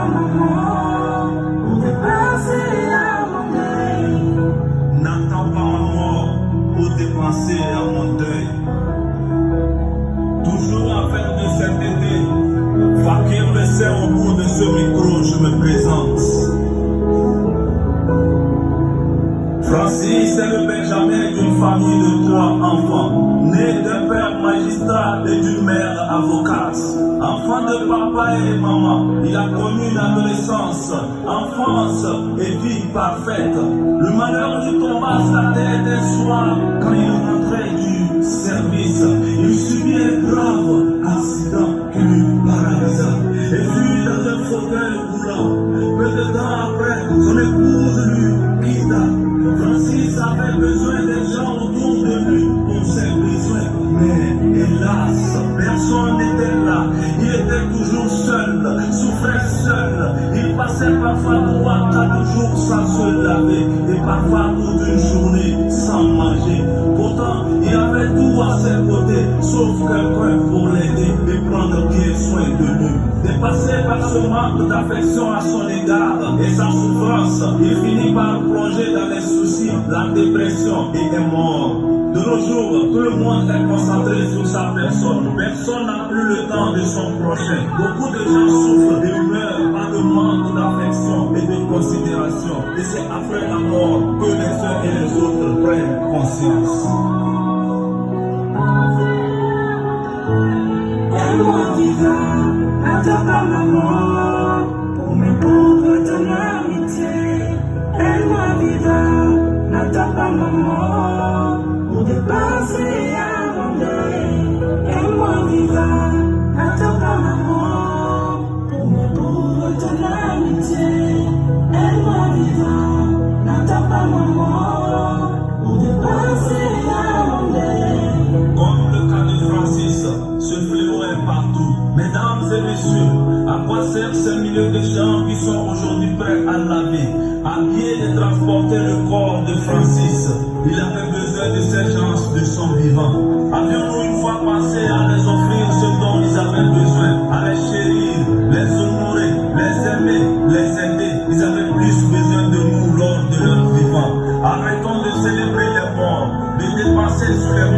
pas maman pour déplacer à mon deuil. N'attends pas ma mort pour dépenser à mon deuil. Toujours avec de cet été, Fakir le sait au bout de ce micro, je me présente. Francis est le Benjamin d'une famille de 3 enfants, né d'un père magistrat et d'une mère avocate. Enfant de papa et maman, il a connu une adolescence, enfance et vie parfaite. Le malheur lui tomba sur la tête un soir quand il rentrait du service. Il subit un grave accident qui lui paralysa et fut dans un fauteuil roulant. Peu de temps après, son épouse lui quitta. Francis avait besoin des gens autour de lui pour ses besoins, mais hélas, personne n'était là. Il était toujours seul, souffrait seul. Il passait parfois 3 à 4 jours sans se laver et parfois toute une journée sans manger. Pourtant, il avait tout à ses côtés, sauf quelqu'un pour l'aider et prendre bien soin de lui. Dépassé par ce manque d'affection à son égard et sa souffrance, il finit par plonger dans les soucis, la dépression et est mort. De nos jours, tout le monde est concentré sur sa personne. Personne n'a plus le temps de son prochain. Beaucoup de gens souffrent et meurent par le manque d'affection et de considération. Et c'est après la mort que les uns et les autres prennent conscience. Aime-moi vivant, n'attends pas maman pour mes pauvres ton amitié. Aime-moi vivant, n'attends pas maman pour dépasser à mon deuil. Aime-moi vivant, n'attends pas maman pour mes pauvres ton amitié. Aime-moi vivant, n'attends pas maman pour dépasser à mon deuil. Comme le cas de Francis, ce fléau est partout. Mesdames et messieurs, à quoi servent ces milliers de gens qui sont aujourd'hui prêts à laver, à bien de transporter le corps de Francis? Il avait besoin de ces gens de son vivant. Avions-nous une fois pensé à les offrir ce dont ils avaient besoin, à les chérir, les honorer, les aimer, les aider? Ils avaient plus besoin de nous lors de leur vivant. Arrêtons de célébrer les morts, de dépenser sur les